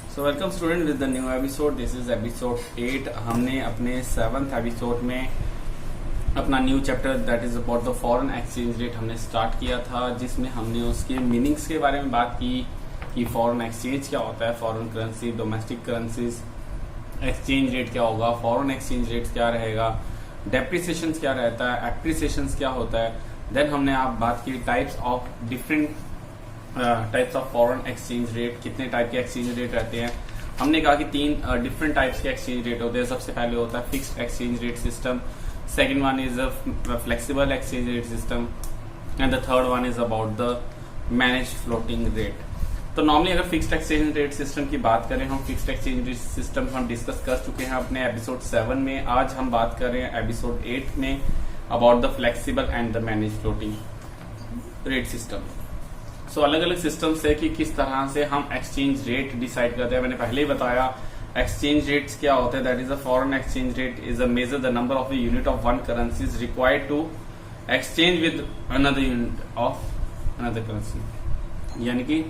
So welcome student with the new episode. This is episode 8। हमने अपने 7th episode में अपना new chapter that is about the foreign exchange rate हमने start किया था, जिसमें हमने उसके मीनिंग्स के बारे में बात की कि फॉरेन एक्सचेंज क्या होता है, foreign currency, domestic currencies, exchange rate क्या होगा, फॉरेन एक्सचेंज रेट क्या रहेगा, डेप्रिसिएशन क्या रहता है, एप्रिसिएशन क्या होता है। देन हमने आप बात की types of different types of foreign exchange rate, कितने टाइप के एक्सचेंज रेट रहते हैं। हमने कहा कि 3 डिफरेंट टाइप्स के एक्सचेंज रेट होते हैं। सबसे पहले होता है fixed exchange rate system, second one is a flexible exchange rate system and the third one is about the managed floating rate. तो नॉर्मली अगर फिक्स्ड एक्सचेंज रेट सिस्टम की बात करें, हम फिक्स्ड एक्सचेंज रेट सिस्टम हम discuss कर चुके हैं अपने एपिसोड 7 में। आज हम बात कर रहे हैं एपिसोड 8 में about the flexible and the managed floating rate system. So अलग अलग सिस्टम्स है कि किस तरह से हम एक्सचेंज रेट डिसाइड करते हैं। मैंने पहले ही बताया एक्सचेंज रेट्स क्या होते हैं। That is a foreign exchange rate is a measure the number of the unit of one currency is required to exchange with another unit of another currency, यानी कि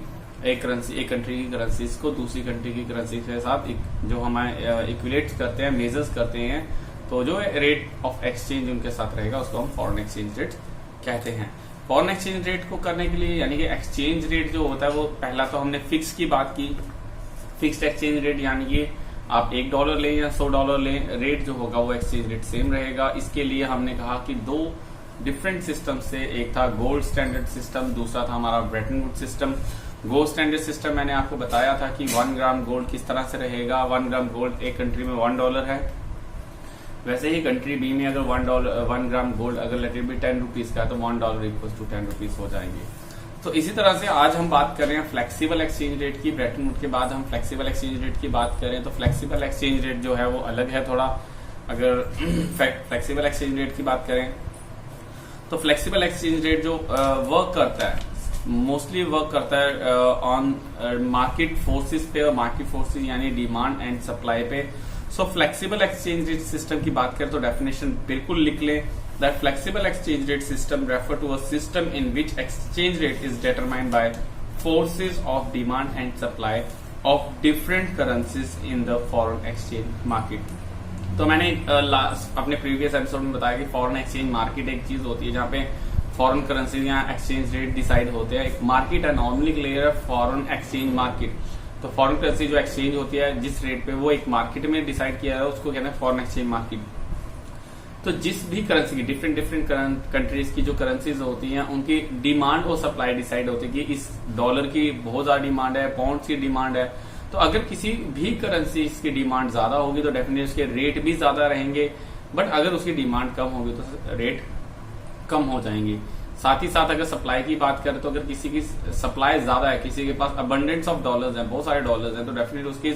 एक कंट्री की करेंसी को दूसरी country की करेंसी के साथ जो हम इक्विलेट करते हैं, मेजर्स करते हैं, तो जो रेट ऑफ एक्सचेंज उनके साथ रहेगा उसको हम फॉरेन एक्सचेंज रेट कहते हैं। फॉरेन एक्सचेंज रेट को करने के लिए यानी कि एक्सचेंज रेट जो होता है वो पहला तो हमने फिक्स की बात की। फिक्स्ड एक्सचेंज रेट यानी कि आप $1 लें या $100 लें, रेट जो होगा वो एक्सचेंज रेट सेम रहेगा। इसके लिए हमने कहा कि 2 डिफरेंट सिस्टम से, एक था गोल्ड स्टैंडर्ड सिस्टम, दूसरा था हमारा Brayton would system. Gold standard system मैंने आपको बताया था कि 1 ग्राम गोल्ड किस तरह से रहेगा। 1 ग्राम गोल्ड एक कंट्री में $1 है, वैसे ही कंट्री बी में अगर 1 ग्राम गोल्ड अगर लेटर बी 10 रुपीज का है तो $1 इक्वल टू 10 रुपीज हो जाएंगे। तो इसी तरह से आज हम बात कर रहे हैं फ्लेक्सिबल एक्सचेंज रेट की। ब्रेटन वुड के बाद हम फ्लेक्सिबल एक्सचेंज रेट की बात करें तो फ्लेक्सिबल एक्सचेंज रेट जो है वो अलग है थोड़ा। अगर फ्लेक्सिबल एक्सचेंज रेट की बात करें तो फ्लेक्सिबल एक्सचेंज रेट जो वर्क करता है, मोस्टली वर्क करता है ऑन मार्केट फोर्सेस पे, और मार्केट फोर्सेस यानी डिमांड एंड सप्लाई पे। So flexible exchange rate system की बात करें तो डेफिनेशन बिल्कुल लिख लें that flexible exchange rate system refer to a system in which exchange rate is determined by forces of demand and supply of different currencies in the foreign exchange market. तो मैंने अपने प्रीवियस एपिसोड में बताया कि foreign exchange market एक चीज होती है जहां पे फॉरेन करेंसी या एक्सचेंज रेट डिसाइड होते हैं। एक मार्केट है, नॉर्मली क्लियर है फॉरेन एक्सचेंज मार्केट। तो फॉरेन करेंसी जो एक्सचेंज होती है जिस रेट पे, वो एक मार्केट में डिसाइड किया है, उसको कहते हैं फॉरेन एक्सचेंज मार्केट। तो जिस भी करेंसी की डिफरेंट कंट्रीज की जो करेंसीज होती हैं उनकी डिमांड और सप्लाई डिसाइड होती है कि इस डॉलर की बहुत ज्यादा डिमांड है, पाउंड की डिमांड है। तो अगर किसी भी करेंसी की डिमांड ज्यादा होगी तो डेफिनेटली उसके रेट भी ज्यादा रहेंगे, बट अगर उसकी डिमांड कम होगी तो रेट कम हो जाएंगे। साथ ही साथ अगर सप्लाई की बात करें तो अगर किसी की सप्लाई ज्यादा है, किसी के पास अबंडेंस ऑफ डॉलर्स है, बहुत सारे डॉलर्स हैं, तो डेफिनेटली उसके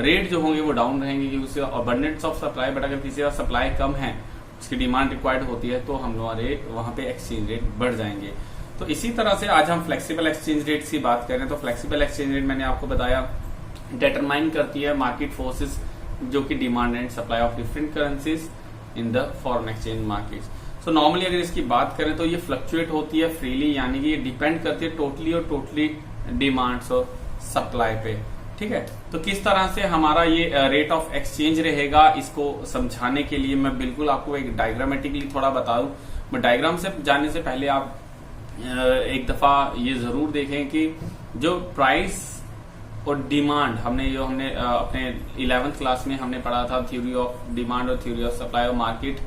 रेट जो होंगे वो डाउन रहेंगे क्योंकि उसके अबंडेंस ऑफ सप्लाई। बट अगर किसी का सप्लाई कम है, उसकी डिमांड रिक्वायर्ड होती है, तो हम हमारे वहां पे एक्सचेंज रेट बढ़ जाएंगे। तो इसी तरह से आज हम फ्लेक्सिबल एक्सचेंज रेट की बात करें तो फ्लेक्सिबल एक्सचेंज रेट मैंने आपको बताया डिटरमाइन करती है मार्केट फोर्सेस जो कि demand and supply of different currencies in the foreign exchange market. So normally अगर इसकी बात करें तो ये फ्लक्चुएट होती है फ्रीली, यानी कि ये डिपेंड करती है टोटली डिमांड्स और सप्लाई पे। ठीक है, तो किस तरह से हमारा ये रेट ऑफ एक्सचेंज रहेगा, इसको समझाने के लिए मैं बिल्कुल आपको एक डायग्रामेटिकली थोड़ा बता दूं। बट डायग्राम से जाने से पहले आप एक दफा ये जरूर देखें कि जो प्राइस और डिमांड हमने अपने 11th क्लास में हमने पढ़ा था, थ्योरी ऑफ डिमांड और थ्योरी ऑफ सप्लाई और मार्केट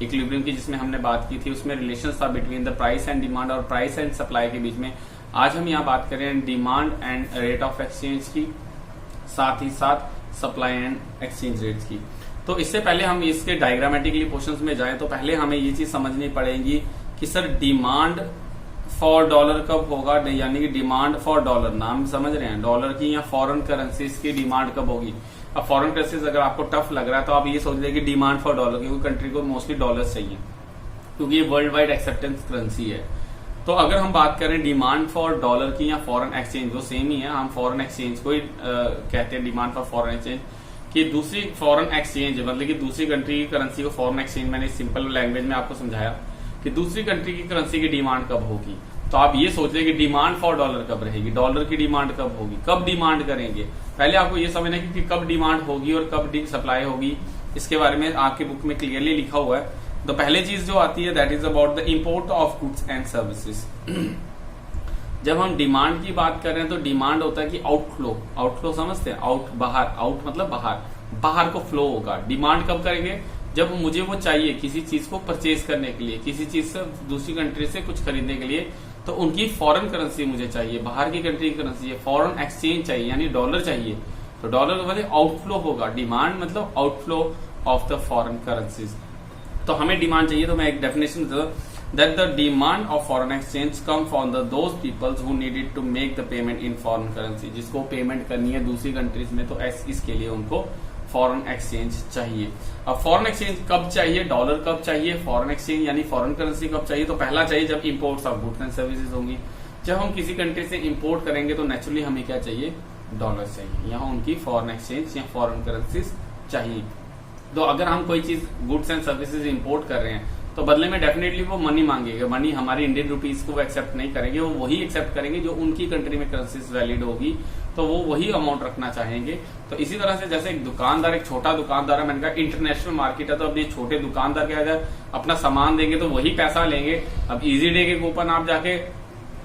इक्विलिब्रियम की, जिसमें हमने बात की थी, उसमें रिलेशन था between the price and demand और प्राइस एंड सप्लाई के बीच में। आज हम यहाँ बात करें demand and rate of exchange की, साथ ही साथ सप्लाई एंड एक्सचेंज रेट्स की। तो इससे पहले हम इसके डायग्रामेटिकली पोर्शंस में जाएं तो पहले हमें ये चीज समझनी पड़ेगी कि सर डिमांड फॉर डॉलर कब होगा, यानी कि डिमांड फॉर डॉलर, नाम समझ रहे हैं, डॉलर की या फॉरेन करेंसीज की डिमांड कब होगी। अब फॉरेन करेंसीज अगर आपको टफ लग रहा है तो आप ये सोच लें कि डिमांड फॉर डॉलर, क्योंकि कंट्री को मोस्टली डॉलर्स चाहिए क्योंकि ये वर्ल्ड वाइड एक्सेप्टेंस करेंसी है। तो अगर हम बात करें डिमांड फॉर डॉलर की या फॉरेन एक्सचेंज, वो सेम ही है, हम फॉरेन एक्सचेंज को ही कहते हैं डिमांड फॉर फॉरेन एक्सचेंज, कि दूसरी फॉरेन एक्सचेंज मतलब कि दूसरी कंट्री की करेंसी को फॉरेन एक्सचेंज, मैंने सिंपल लैंग्वेज में आपको समझाया कि दूसरी कंट्री की करेंसी की डिमांड कब होगी। तो आप ये सोच रहे कि डिमांड फॉर डॉलर कब रहेगी, डॉलर की डिमांड कब होगी, कब डिमांड करेंगे। पहले आपको ये समझना है कि कब डिमांड होगी और कब सप्लाई होगी, इसके बारे में आपके बुक में क्लियरली लिखा हुआ है। तो पहले चीज जो आती है that is about the import of goods and services. जब हम डिमांड की बात कर रहे हैं तो डिमांड होता है कि आउटफ्लो, आउटफ्लो समझते हैं, आउट बाहर, आउट मतलब बाहर, बाहर को फ्लो होगा। डिमांड कब करेंगे, जब मुझे वो चाहिए किसी चीज को परचेज करने के लिए, किसी चीज से दूसरी कंट्री से कुछ खरीदने के लिए, तो उनकी फॉरेन करेंसी मुझे चाहिए, बाहर की कंट्री की करेंसी, फॉरेन एक्सचेंज चाहिए यानी डॉलर चाहिए। तो डॉलर मतलब आउटफ्लो होगा, डिमांड मतलब outflow of the foreign currencies. तो हमें डिमांड चाहिए, तो मैं एक डेफिनेशन देता हूं that the demand of foreign exchange come from those people who needed to make the payment in foreign currency। जिसको पेमेंट करनी है दूसरी कंट्रीज में, तो इसके लिए उनको फॉरेन एक्सचेंज चाहिए। अब फॉरेन एक्सचेंज कब चाहिए, डॉलर कब चाहिए, फॉरेन एक्सचेंज यानी फॉरेन करेंसी कब चाहिए, तो पहला चाहिए जब imports of goods and services होंगी। जब हम किसी कंट्री से इंपोर्ट करेंगे तो नेचुरली हमें क्या चाहिए, डॉलर चाहिए, यहाँ उनकी फॉरेन एक्सचेंज या फॉरेन करेंसीज चाहिए। तो अगर हम कोई चीज गुड्स एंड सर्विसेज इंपोर्ट कर रहे हैं तो बदले में डेफिनेटली वो मनी मांगेगा। मनी हमारी इंडियन रुपीज को वो एक्सेप्ट नहीं करेंगे, वो वही एक्सेप्ट करेंगे जो उनकी कंट्री में करेंसीज वैलिड होगी, तो वो वही अमाउंट रखना चाहेंगे। तो इसी तरह से जैसे एक दुकानदार, एक छोटा दुकानदार है, मैंने कहा इंटरनेशनल मार्केट है, तो अब ये छोटे दुकानदार क्या है, अपना सामान देंगे तो वही पैसा लेंगे। अब इजी डे के कूपन आप जाके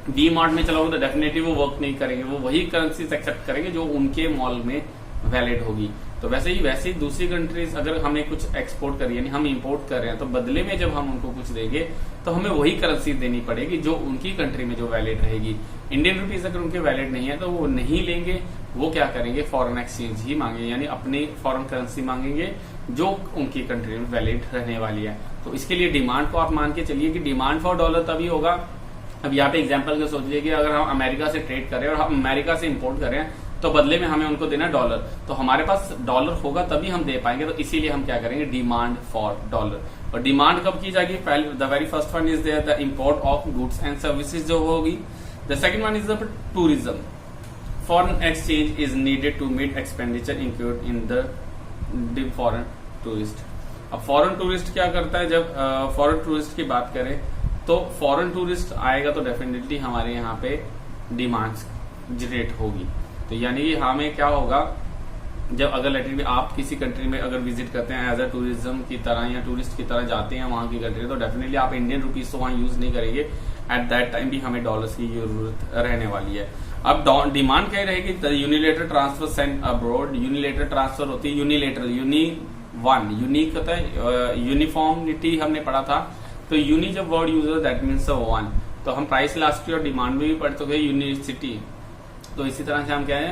डी मार्ट में चलाओगे तो डेफिनेटली वो वर्क नहीं करेंगे, वो वही करेंसीज एक्सेप्ट करेंगे जो उनके मॉल में वैलिड होगी। तो वैसे ही दूसरी कंट्रीज अगर हमें कुछ एक्सपोर्ट करिए यानी हम इंपोर्ट कर रहे हैं, तो बदले में जब हम उनको कुछ देंगे तो हमें वही करेंसी देनी पड़ेगी जो उनकी कंट्री में जो वैलिड रहेगी। इंडियन रुपीज अगर उनके वैलिड नहीं है तो वो नहीं लेंगे, वो क्या करेंगे, फॉरेन एक्सचेंज ही मांगेंगे यानी अपनी फॉरेन करेंसी मांगेंगे जो उनकी कंट्री में वैलिड रहने वाली है। तो इसके लिए डिमांड को आप मान के चलिए कि डिमांड फॉर डॉलर तभी होगा। अब यहाँ पे एग्जाम्पल के सोचिए कि अगर हम अमेरिका से ट्रेड कर रहे हैं और हम अमेरिका से इंपोर्ट कर रहे हैं तो बदले में हमें उनको देना डॉलर, तो हमारे पास डॉलर होगा तभी हम दे पाएंगे। तो इसीलिए हम क्या करेंगे, डिमांड फॉर डॉलर। और डिमांड कब की जाएगी, पहले the very first one is there the import of goods and services जो होगी। The second one is the tourism. Foreign exchange is needed to meet expenditure include in the foreign tourist. अब foreign tourist क्या करता है, जब foreign tourist की बात करें तो फॉरेन टूरिस्ट आएगा तो डेफिनेटली हमारे यहाँ पे डिमांड जनरेट होगी। तो यानी कि हमें क्या होगा, जब अगर लेटर आप किसी कंट्री में अगर विजिट करते हैं एज अ टूरिज्म की तरह या टूरिस्ट की तरह जाते हैं वहां की कंट्री, तो डेफिनेटली आप इंडियन रुपीज तो वहां यूज नहीं करेंगे, एट दैट टाइम भी हमें डॉलर्स की जरूरत रहने वाली है। अब डिमांड क्या रहेगी, the unilateral transfer send abroad. Unilateral transfer होती है यूनिलेटरल, यूनिक होता है, यूनिफॉर्मिटी हमने पढ़ा था। तो यूनि जब वर्ड यूज होता है दैट मीन्स वन। तो हम प्राइस इलास्टिसिटी और डिमांड में भी पढ़ चुके हैं यूनिसिटी। तो इसी तरह से हम क्या है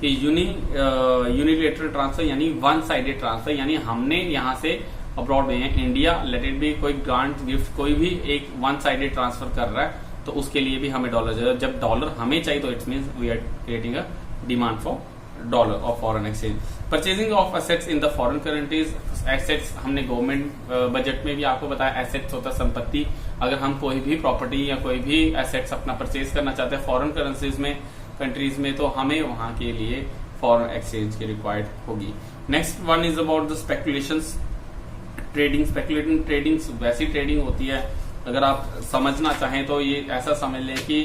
कि यूनिलेटरल ट्रांसफर यानी वन साइडेड ट्रांसफर, यानी हमने यहाँ से अब्रॉड में है इंडिया, लेट इट बी कोई ग्रांट गिफ्ट कोई भी एक वन साइडेड ट्रांसफर कर रहा है, तो उसके लिए भी हमें डॉलर चाहिए। जब डॉलर हमें चाहिए तो it's means we are creating a demand for dollar और foreign exchange. Purchasing of assets in the foreign currencies. Assets हमने गवर्नमेंट बजट में भी आपको बताया, एसेट्स होता है संपत्ति। अगर हम कोई भी प्रॉपर्टी या कोई भी एसेट्स अपना परचेज करना चाहते हैं फॉरेन करेंसीज में कंट्रीज में, तो हमें वहां के लिए फॉरेन एक्सचेंज की रिक्वायर्ड होगी। Next one is about the speculations trading. Speculating trading वैसी ट्रेडिंग होती है, अगर आप समझना चाहें तो ये ऐसा समझ लें कि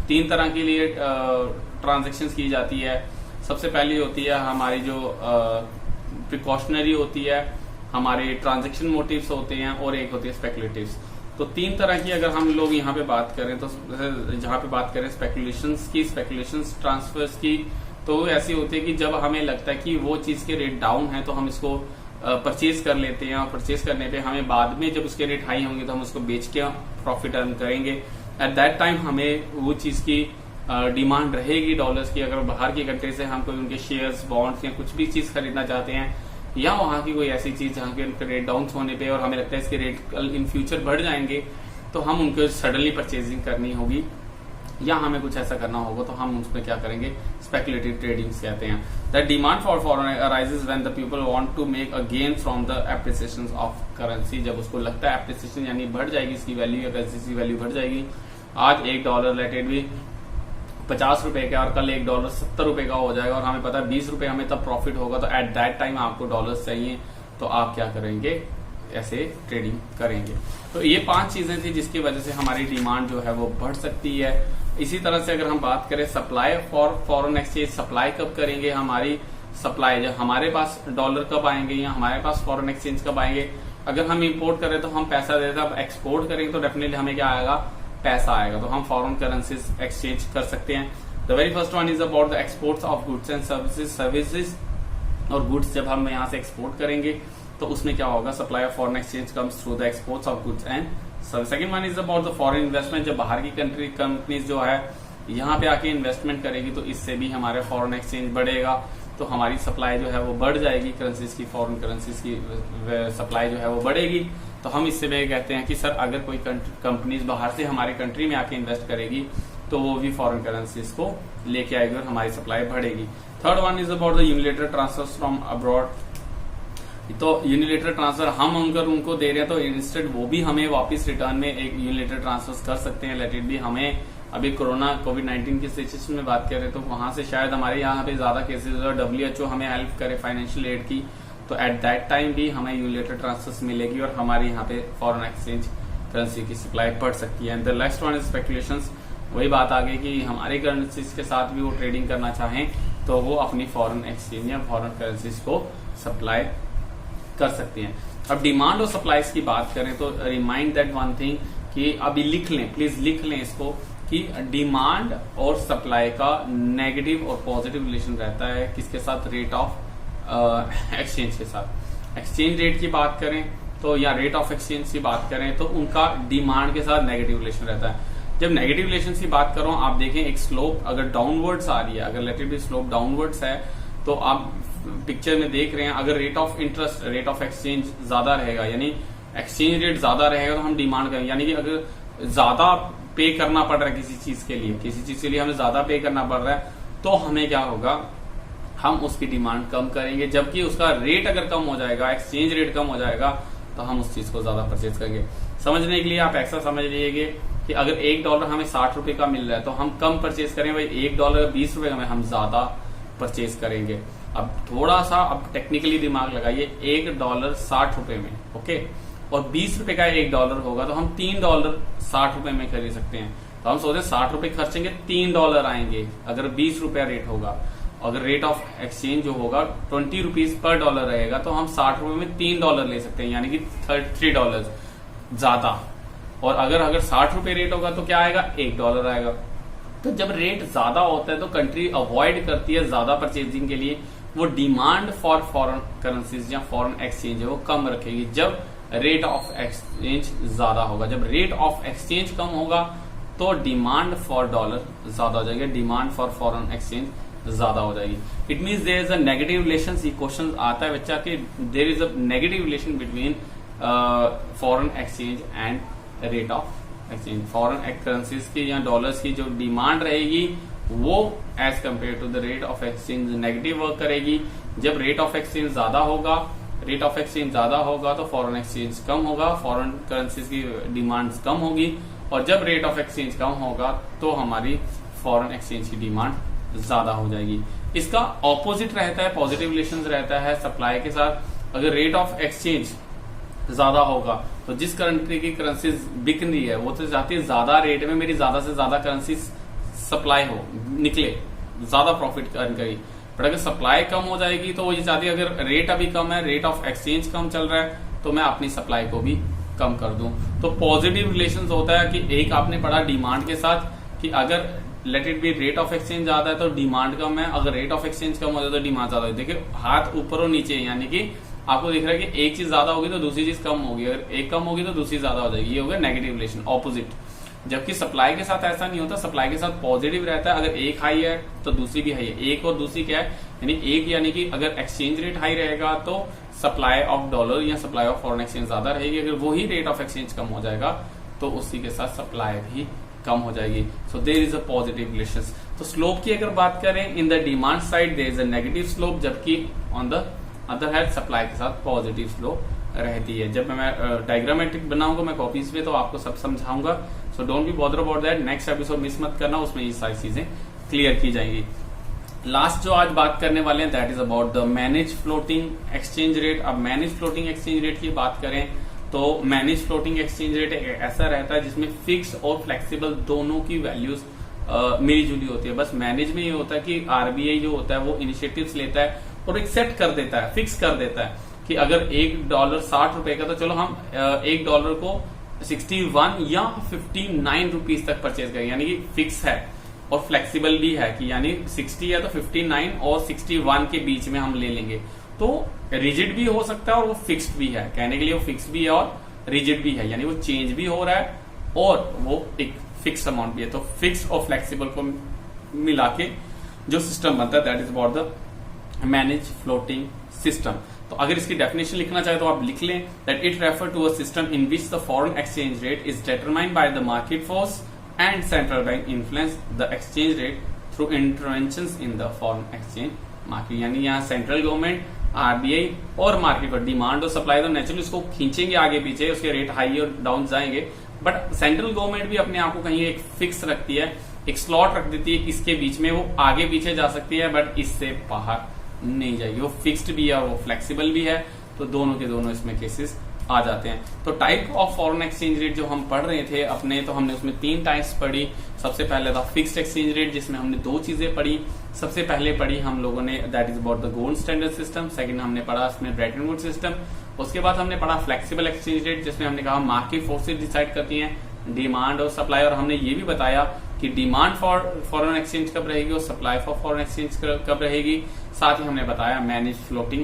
3 तरह के लिए ट्रांजैक्शंस की जाती है। सबसे पहली होती है हमारी जो प्रिकॉशनरी होती है, हमारे ट्रांजैक्शन मोटिव्स होते हैं, और एक होती है स्पेकुलेटिव्स। तो 3 तरह की अगर हम लोग यहाँ पे बात करें तो जहाँ पे बात करें स्पेकुलेशंस की, स्पेकुलेशंस ट्रांसफर्स की, तो वो ऐसी होती है कि जब हमें लगता है कि वो चीज के रेट डाउन है तो हम इसको परचेज कर लेते हैं, और परचेज करने पे हमें बाद में जब उसके रेट हाई होंगे तो हम उसको बेच के प्रॉफिट अर्न करेंगे। एट दैट टाइम हमें वो चीज की डिमांड रहेगी डॉलर्स की। अगर बाहर की कंट्री से हम कोई उनके शेयर्स, बॉन्ड्स या कुछ भी चीज खरीदना चाहते हैं, या वहां की कोई ऐसी चीज जहां के उनके रेट डाउन होने पे और हमें लगता है इसके रेट कल इन फ्यूचर बढ़ जाएंगे, तो हम उनको सडनली परचेजिंग करनी होगी, या हमें कुछ ऐसा करना होगा, तो हम उसमें क्या करेंगे, स्पेकुलेटिव ट्रेडिंग कहते हैं। The demand for foreign arises when the people want to make a gain from the appreciation of currency. जब उसको लगता है एप्रिसिएशन यानी बढ़ जाएगी इसकी वैल्यू या करेंसी की वैल्यू बढ़ जाएगी, आज $1 लेटेड भी 50 रुपए का और कल $1 70 रुपए का हो जाएगा, और हमें पता है 20 रुपए हमें तब प्रॉफिट होगा, तो एट दैट टाइम आपको डॉलर्स चाहिए, तो आप क्या करेंगे, ऐसे ट्रेडिंग करेंगे। तो ये 5 चीजें थी जिसकी वजह से हमारी डिमांड जो है वो बढ़ सकती है। इसी तरह से अगर हम बात करें supply for foreign exchange, supply कब करेंगे, हमारी सप्लाई जब हमारे पास डॉलर कब आएंगे या हमारे पास फॉरेन एक्सचेंज कब आएंगे। अगर हम इंपोर्ट करें तो हम पैसा देते हैं, अब एक्सपोर्ट करेंगे तो डेफिनेटली हमें क्या आएगा, पैसा आएगा, तो हम फॉरेन करेंसीज एक्सचेंज कर सकते हैं। The very first one is about the exports of goods and services और गुड्स जब हम यहाँ से एक्सपोर्ट करेंगे तो उसमें क्या होगा, supply of foreign exchange comes through the exports of goods and service. Second one is about the foreign investment, जब बाहर की कंट्री कंपनीज जो है यहाँ पे आके इन्वेस्टमेंट करेगी तो इससे भी हमारे फॉरेन एक्सचेंज बढ़ेगा, तो हमारी सप्लाई जो है वो बढ़ जाएगी, करेंसीज की, फॉरेन करेंसीज की सप्लाई जो है वो बढ़ेगी। तो हम इससे भी कहते हैं कि सर अगर कोई कंपनीज बाहर से हमारे कंट्री में आके इन्वेस्ट करेगी तो वो भी फॉरेन करेंसीज को लेके आएगी और हमारी सप्लाई बढ़ेगी। Third one is about the unilateral transfer from abroad, तो यूनिलेटरल ट्रांसफर हम उनको दे रहे हैं तो इंस्टेंट वो भी हमें वापस रिटर्न में एक यूनिलेटरल ट्रांसफर कर सकते हैं। लेट इट भी हमें अभी कोविड-19 की सिचुएशन में बात करें तो वहां से शायद हमारे यहाँ पे ज्यादा केसेस और WHO हमें हेल्प करे फाइनेंशियल एड की, तो एट दैट टाइम भी हमें यूनिलेटरल ट्रांसफर मिलेगी और हमारे यहाँ पे फॉरेन एक्सचेंज करेंसी की सप्लाई बढ़ सकती है। And the last one is speculations, वही बात आ गई कि हमारी करेंसीज के साथ भी वो ट्रेडिंग करना चाहें तो वो अपनी फॉरेन एक्सचेंज या फॉरेन करेंसीज को सप्लाई कर सकती हैं। अब डिमांड और सप्लाईज की बात करें तो रिमाइंड दैट वन थिंग कि अभी लिख लें, प्लीज लिख लें इसको कि डिमांड और सप्लाई का नेगेटिव और पॉजिटिव रिलेशन रहता है किसके साथ, रेट ऑफ एक्सचेंज के साथ। एक्सचेंज रेट की बात करें तो या रेट ऑफ एक्सचेंज की बात करें तो उनका डिमांड के साथ नेगेटिव रिलेशन रहता है। जब नेगेटिव रिलेशन की बात करो, आप देखें एक स्लोप अगर डाउनवर्ड्स आ रही है, अगर लेटेड स्लोप डाउनवर्ड्स है तो आप पिक्चर में देख रहे हैं, अगर rate of interest, rate of exchange ज्यादा रहेगा यानी एक्सचेंज रेट ज्यादा रहेगा तो हम डिमांड करेंगे, यानी कि अगर ज्यादा पे करना पड़ रहा है किसी चीज के लिए, किसी चीज के लिए हमें ज्यादा पे करना पड़ रहा है तो हमें क्या होगा, हम उसकी डिमांड कम करेंगे। जबकि उसका रेट अगर कम हो जाएगा, एक्सचेंज रेट कम हो जाएगा तो हम उस चीज को ज्यादा परचेज करेंगे। समझने के लिए आप ऐसा समझ लीजिए कि अगर $1 हमें 60 रुपए का मिल रहा है तो हम कम परचेज करें, भाई $1 20 रुपए में हम ज्यादा परचेज करेंगे। अब थोड़ा सा अब टेक्निकली दिमाग लगाइए, $1 60 रुपए में, ओके, और 20 रुपए का $1 होगा तो हम $3 60 रुपए में खरीद सकते हैं। तो हम सोचे 60 रुपए खर्चेंगे, $3 आएंगे अगर 20 रुपया रेट होगा। अगर रेट ऑफ एक्सचेंज जो होगा 20 रुपीज पर डॉलर रहेगा तो हम 60 रुपए में $3 ले सकते हैं, यानी कि $3 ज्यादा। और अगर 60 रुपए रेट होगा तो क्या आएगा, $1 आएगा। तो जब रेट ज्यादा होता है तो कंट्री अवॉइड करती है ज्यादा परचेजिंग के लिए, वो डिमांड फॉर फॉरेन करेंसीज या फॉरेन एक्सचेंज है वो कम रखेगी जब रेट ऑफ एक्सचेंज ज्यादा होगा। जब रेट ऑफ एक्सचेंज कम होगा तो डिमांड फॉर डॉलर ज्यादा हो जाएगी, डिमांड फॉर फॉरेन एक्सचेंज ज्यादा हो जाएगी। It means there is a negative relation. Question आता है बच्चा कि there is a negative relation between foreign exchange and rate of exchange. Foreign currencies की या डॉलर्स की जो डिमांड रहेगी वो as compare to the rate of exchange negative work करेगी। जब रेट ऑफ एक्सचेंज ज्यादा होगा, रेट ऑफ एक्सचेंज ज्यादा होगा तो फॉरेन एक्सचेंज कम होगा, फॉरेन करेंसीज की डिमांड कम होगी, और जब रेट ऑफ एक्सचेंज कम होगा तो हमारी फॉरेन एक्सचेंज की डिमांड ज्यादा हो जाएगी। इसका ऑपोजिट रहता है, पॉजिटिव रिलेशन रहता है सप्लाई के साथ। अगर रेट ऑफ एक्सचेंज ज्यादा होगा तो जिस कंट्री की करेंसीज बिक रही है वो तो चाहती है ज्यादा रेट में मेरी ज्यादा से ज्यादा करेंसीज सप्लाई हो, निकले, ज्यादा प्रॉफिट अर्न करी। बट अगर सप्लाई कम हो जाएगी तो वो ये चाहती है अगर रेट अभी कम है, रेट ऑफ एक्सचेंज कम चल रहा है तो मैं अपनी सप्लाई को भी कम कर दूं। तो पॉजिटिव रिलेशन होता है कि एक आपने पढ़ा डिमांड के साथ कि अगर let it be rate of exchange ज्यादा है तो डिमांड कम है, अगर रेट ऑफ एक्सचेंज कम हो जाए तो डिमांड ज्यादा है। देखिए हाथ ऊपर और नीचे, यानी कि आपको दिख रहा है कि एक चीज ज्यादा होगी तो दूसरी चीज कम होगी, अगर एक कम होगी तो दूसरी ज्यादा हो जाएगी। ये हो गया नेगेटिव रिलेशन, ऑपोजिट। जबकि सप्लाई के साथ ऐसा नहीं होता, सप्लाई के साथ पॉजिटिव रहता है। अगर एक हाई है तो दूसरी भी हाई है, एक और दूसरी क्या है, यानी कि अगर एक्सचेंज रेट हाई रहेगा तो सप्लाई ऑफ डॉलर या सप्लाई ऑफ फॉरेन एक्सचेंज ज्यादा रहेगी। अगर वही रेट ऑफ एक्सचेंज कम हो जाएगा तो उसी के साथ सप्लाई भी कम हो जाएगी। So there is a positive relation. तो स्लोप की अगर बात करें, in the demand side there is a negative slope, जबकि on the other hand supply के साथ पॉजिटिव स्लोप रहती है। जब मैं डायग्रामेटिक बनाऊंगा मैं कॉपीज पे तो आपको सब समझाऊंगा। So don't be bother about that, next episode miss मत करना, उसमें ये सारी चीजें क्लियर की जाएंगी। लास्ट जो आज बात करने वाले हैं that is about the manage floating exchange rate. अब मैनेज फ्लोटिंग एक्सचेंज रेट की बात करें तो मैनेज फ्लोटिंग एक्सचेंज रेट ऐसा रहता है जिसमें फिक्स और फ्लेक्सिबल दोनों की वैल्यूज मिली जुली होती है। बस मैनेज में ये होता है कि आरबीआई जो होता है वो इनिशिएटिव्स लेता है और एक सेट कर देता है, फिक्स कर देता है कि अगर $1 ₹60 का, तो चलो हम $1 को 61 या 59 रुपीज तक परचेज करेंगे, यानी कि फिक्स है और फ्लेक्सिबल भी है कि यानी 60 है तो 59 और 61 के बीच में हम ले लेंगे। तो रिजिड भी हो सकता है और वो फिक्स्ड भी है, कहने के लिए वो फिक्स भी है और रिजिड भी है, यानी वो चेंज भी हो रहा है और वो एक फिक्स अमाउंट भी है। तो फिक्स और फ्लेक्सिबल को मिला के जो सिस्टम बनता है that is about the manage floating system. तो अगर इसकी डेफिनेशन लिखना चाहे तो आप लिख लें that it refer to a system in which the foreign exchange rate is determined by the market force and central bank influence the exchange rate through interventions in the foreign exchange market. यानी यहाँ central government, RBI और market पर demand और supply तो naturally उसको खींचेंगे आगे पीछे, उसके रेट हाई और डाउन जाएंगे, बट सेंट्रल गवर्नमेंट भी अपने आप को कहीं एक फिक्स रखती है, एक स्लॉट रख देती है, इसके बीच में वो आगे पीछे जा सकती है बट इससे बाहर नहीं जाएगी। वो फिक्स्ड भी है और वो फ्लेक्सिबल भी है, तो दोनों के दोनों इसमें केसेस आ जाते हैं। तो type of foreign exchange rate जो हम पढ़ रहे थे अपने, तो हमने उसमें 3 टाइप्स पढ़ी। सबसे पहले था फिक्स्ड एक्सचेंज रेट जिसमें हमने 2 चीजें पढ़ी। सबसे पहले पढ़ी हम लोगों ने that is about the gold standard system, second हमने पढ़ा उसमें ब्रेटन वुड्स सिस्टम। उसके बाद हमने पढ़ा फ्लेक्सिबल एक्सचेंज रेट जिसमें हमने कहा मार्केट फोर्सेज डिसाइड करती हैं डिमांड और सप्लाई, और हमने ये भी बताया कि डिमांड फॉर फॉरेन एक्सचेंज कब रहेगी और सप्लाई फॉर फॉरेन एक्सचेंज कब रहेगी। साथ ही हमने बताया मैनेज फ्लोटिंग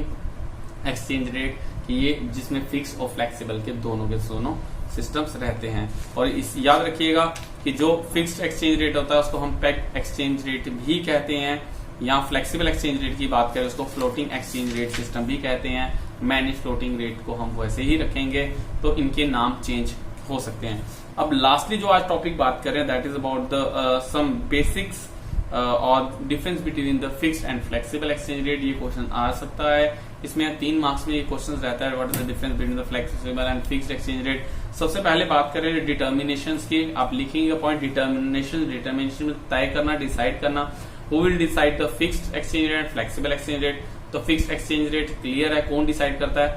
एक्सचेंज रेट कि ये जिसमें फिक्स और फ्लेक्सिबल के दोनों सिस्टम्स रहते हैं। और इस याद रखिएगा कि जो फिक्स्ड एक्सचेंज रेट होता है उसको हम पेग्ड एक्सचेंज रेट भी कहते हैं, या फ्लेक्सिबल एक्सचेंज रेट की बात करें उसको फ्लोटिंग एक्सचेंज रेट सिस्टम भी कहते हैं। मैनेज फ्लोटिंग रेट को हम वैसे ही रखेंगे, तो इनके नाम चेंज हो सकते हैं। अब लास्टली जो आज टॉपिक बात कर रहे हैं that is about the some basics और difference between the fixed and flexible exchange rate. ये क्वेश्चन आ सकता है, इसमें 3 मार्क्स में ये क्वेश्चन रहता है what is the difference between the flexible and fixed exchange rate. सबसे पहले बात करें डिटर्मिनेशंस की, आप लिखेंगे पॉइंट डिटर्मिनेशन में तय करना, डिसाइड करना, who will decide the fixed exchange rate, flexible exchange rate. तो फिक्स्ड एक्सचेंज रेट क्लियर है, कौन डिसाइड करता है,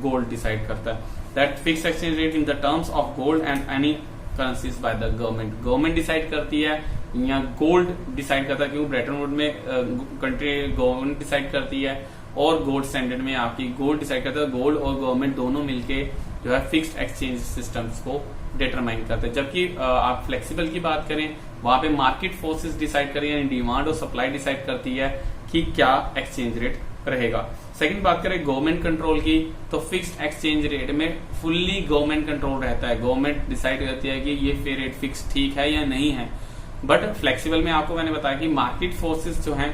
गोल्ड डिसाइड करता है। That fixed exchange rate in the terms of gold and any currencies by the government, government decide करती है या गोल्ड डिसाइड करता है, क्योंकि ब्रेटन वुड में कंट्री गवर्नमेंट डिसाइड करती है और गोल्ड स्टैंडर्ड में आपकी गोल्ड डिसाइड करता है। गोल्ड और गवर्नमेंट दोनों मिलके जो है फिक्स्ड एक्सचेंज सिस्टम्स को डिटरमाइन करते हैं। जबकि आप फ्लेक्सिबल की बात करें वहां पे मार्केट फोर्सेस डिसाइड करें, यानी डिमांड और सप्लाई डिसाइड करती है कि क्या एक्सचेंज रेट रहेगा। सेकंड बात करें गवर्नमेंट कंट्रोल की, तो फिक्स्ड एक्सचेंज रेट में फुल्ली गवर्नमेंट कंट्रोल रहता है, गवर्नमेंट डिसाइड करती है कि ये फेयर रेट फिक्स ठीक है या नहीं है। बट फ्लेक्सिबल में आपको मैंने बताया कि मार्केट फोर्सेस जो हैं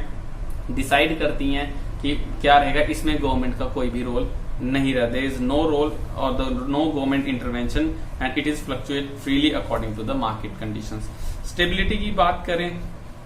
डिसाइड करती हैं कि क्या रहेगा, इसमें गवर्नमेंट का कोई भी रोल नहीं रहता। देयर इज नो रोल और no government intervention and it is fluctuate freely according to the market conditions. Stability की बात करें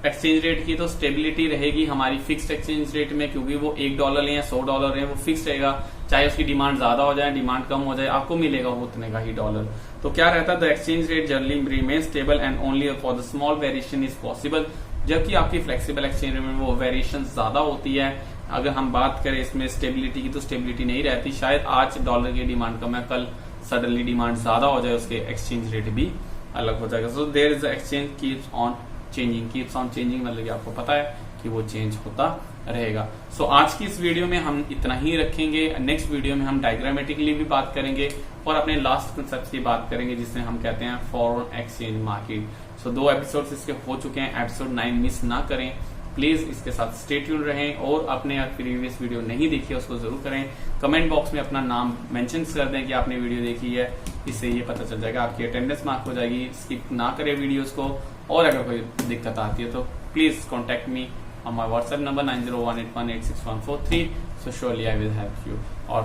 एक्सचेंज रेट की, तो स्टेबिलिटी रहेगी हमारी फिक्स्ड एक्सचेंज रेट में, क्योंकि वो $1 है या $100 है, वो फिक्स रहेगा। चाहे उसकी डिमांड ज्यादा हो जाए, डिमांड कम हो जाए, आपको मिलेगा उतने का ही डॉलर। तो क्या रहता है, the exchange rate generally remain stable and only for the small variation is possible. जबकि आपकी फ्लेक्सिबल एक्सचेंज रेट में वो वेरिएशन ज्यादा होती है। अगर हम बात करें इसमें स्टेबिलिटी की, तो स्टेबिलिटी नहीं रहती। शायद आज डॉलर की डिमांड कम है, कल सडनली डिमांड ज्यादा हो जाए, उसके एक्सचेंज रेट भी अलग हो जाएगा। So there is exchange keeps on changing, keeps on changing मतलब कि आपको पता है कि वो चेंज होता रहेगा। सो आज की इस वीडियो में हम इतना ही रखेंगे। नेक्स्ट वीडियो में हम डायग्रामेटिकली भी बात करेंगे और अपने लास्ट कंसेप्ट की बात करेंगे जिसमें हम कहते हैं फॉरेन एक्सचेंज मार्केट। सो 2 एपिसोड्स इसके हो चुके हैं, एपिसोड 9 मिस ना करें प्लीज, इसके साथ स्टे ट्यून रहें और अपने प्रीवियस वीडियो नहीं देखी है उसको जरूर करें। कमेंट बॉक्स में अपना नाम मेंशन कर दें कि आपने वीडियो देखी है, इससे ये पता चल जाएगा, आपकी अटेंडेंस मार्क हो जाएगी। स्किप ना करें वीडियोस को, और अगर कोई दिक्कत आती है तो please contact me on my WhatsApp number 9018186143. So surely I will help you, or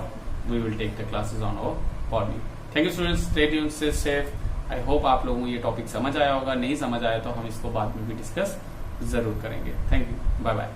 we will take the classes on our body. Thank you students, stay tuned, stay safe. I hope आप लोगों को ये topic समझ आया होगा, नहीं समझ आया तो हम इसको बाद में भी डिस्कस जरूर करेंगे। Thank you, bye bye.